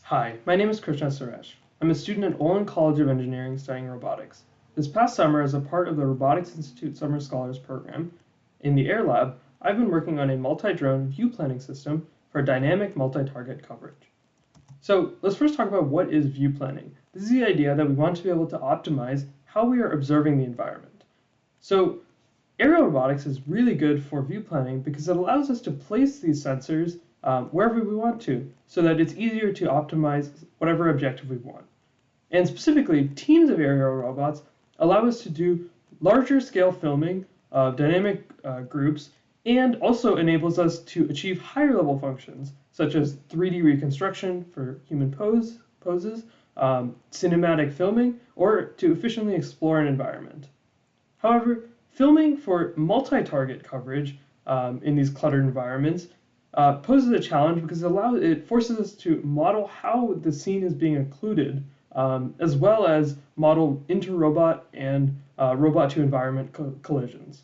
Hi, my name is Krishna Suresh. I'm a student at Mellon College of Engineering studying robotics. This past summer, as a part of the Robotics Institute Summer Scholars Program, in the Air Lab, I've been working on a multi-drone view planning system for dynamic multi-target coverage. So let's first talk about what is view planning. This is the idea that we want to be able to optimize how we are observing the environment. So aerial robotics is really good for view planning because it allows us to place these sensors wherever we want to, so that it's easier to optimize whatever objective we want. And specifically, teams of aerial robots allow us to do larger scale filming of dynamic groups, and also enables us to achieve higher level functions, such as 3D reconstruction for human poses, cinematic filming, or to efficiently explore an environment. However, filming for multi-target coverage in these cluttered environments poses a challenge because it forces us to model how the scene is being occluded, as well as model inter-robot and robot-to-environment collisions.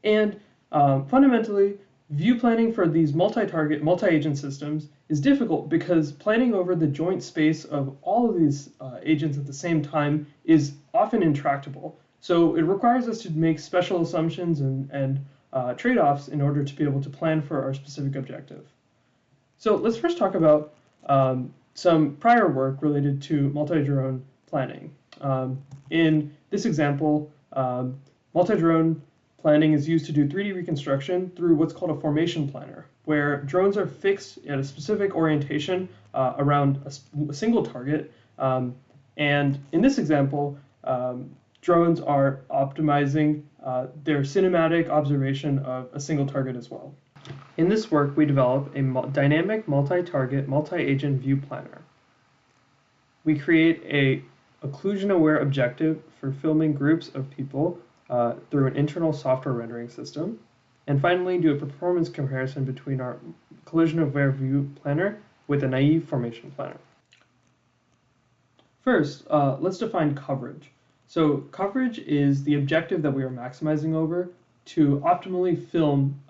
And fundamentally, view planning for these multi-target, multi-agent systems is difficult because planning over the joint space of all of these agents at the same time is often intractable. So it requires us to make special assumptions and trade-offs in order to be able to plan for our specific objective. So let's first talk about some prior work related to multi-drone planning. In this example, multi-drone planning is used to do 3D reconstruction through what's called a formation planner, where drones are fixed at a specific orientation around a single target. And in this example, drones are optimizing their cinematic observation of a single target as well. In this work, we develop a dynamic multi-target, multi-agent view planner. We create a occlusion-aware objective for filming groups of people through an internal software rendering system. And finally, do a performance comparison between our collision-aware view planner with a naive formation planner. First, let's define coverage. So coverage is the objective that we are maximizing over to optimally film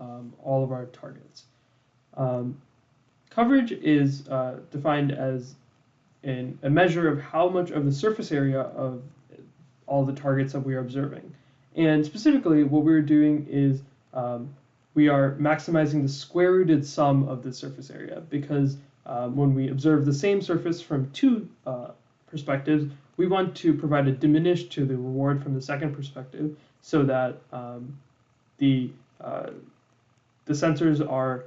all of our targets. Coverage is defined as a measure of how much of the surface area of all the targets that we are observing. And specifically, what we're doing is we are maximizing the square-rooted sum of the surface area, because when we observe the same surface from two perspectives, we want to provide a diminish to the reward from the second perspective, so that the sensors are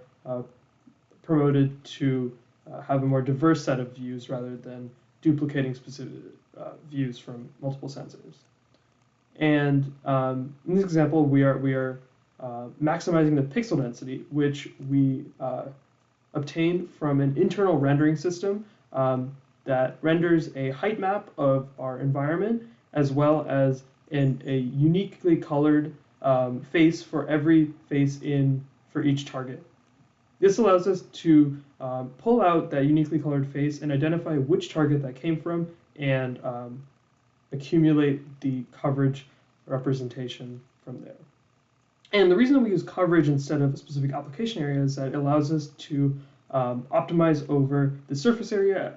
promoted to have a more diverse set of views rather than duplicating specific views from multiple sensors. And in this example, we are maximizing the pixel density, which we obtain from an internal rendering system that renders a height map of our environment, as well as a uniquely colored face for every face for each target. This allows us to pull out that uniquely colored face and identify which target that came from, and accumulate the coverage representation from there. And the reason that we use coverage instead of a specific application area is that it allows us to optimize over the surface area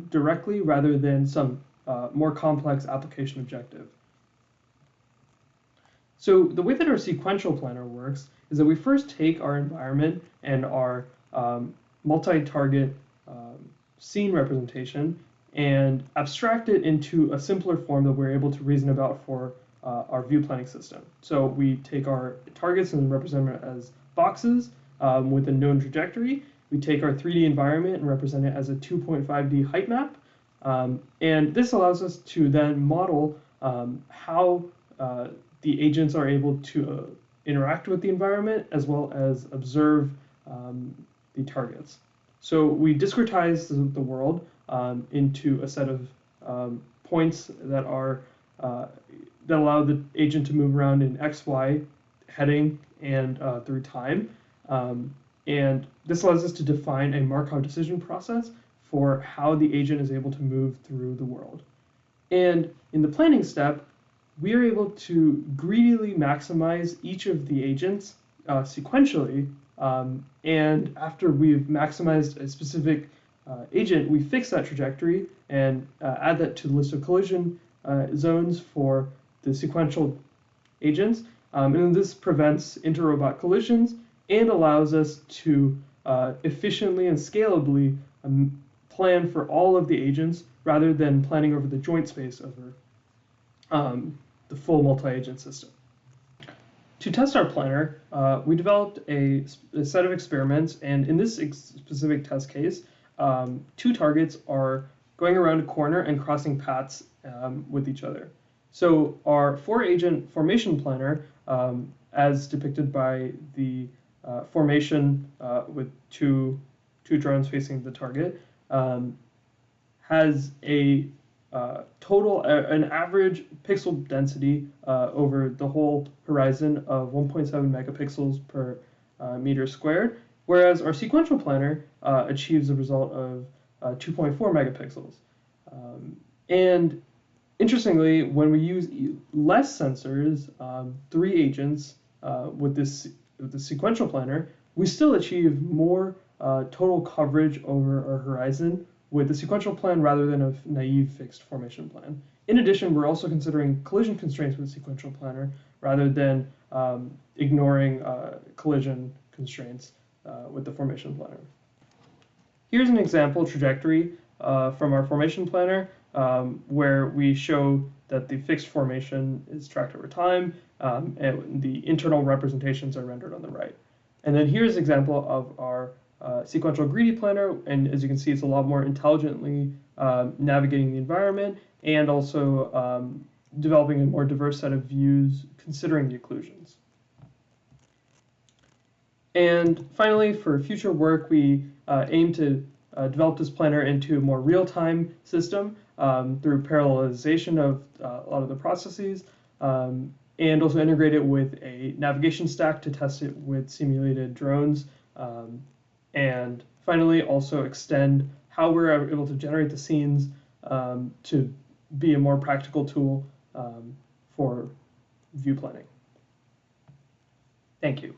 directly, rather than some more complex application objective. So the way that our sequential planner works is that we first take our environment and our multi-target scene representation and abstract it into a simpler form that we're able to reason about for our view planning system. So we take our targets and represent them as boxes with a known trajectory. We take our 3D environment and represent it as a 2.5D height map. And this allows us to then model how the agents are able to interact with the environment, as well as observe the targets. So we discretize the world into a set of points that are that allow the agent to move around in X, Y heading and through time. And this allows us to define a Markov decision process for how the agent is able to move through the world. And in the planning step, we are able to greedily maximize each of the agents sequentially. And after we've maximized a specific agent, we fix that trajectory and add that to the list of collision zones for the sequential agents. And this prevents inter-robot collisions and allows us to efficiently and scalably plan for all of the agents rather than planning over the joint space over the full multi-agent system. To test our planner, we developed a set of experiments, and in this specific test case, 2 targets are going around a corner and crossing paths with each other. So our 4-agent formation planner, as depicted by the formation with two drones facing the target, has a an average pixel density over the whole horizon of 1.7 megapixels per meter squared, whereas our sequential planner achieves a result of 2.4 megapixels. And interestingly, when we use less sensors, 3 agents with the sequential planner, we still achieve more total coverage over our horizon with the sequential plan rather than a naive fixed formation plan. In addition, we're also considering collision constraints with the sequential planner rather than ignoring collision constraints with the formation planner. Here's an example trajectory from our formation planner where we show that the fixed formation is tracked over time and the internal representations are rendered on the right. And then here's an example of our sequential greedy planner, and as you can see, it's a lot more intelligently navigating the environment and also developing a more diverse set of views considering the occlusions. And finally, for future work, we aim to develop this planner into a more real-time system through parallelization of a lot of the processes, and also integrate it with a navigation stack to test it with simulated drones. And finally, also extend how we're able to generate the scenes to be a more practical tool for view planning. Thank you.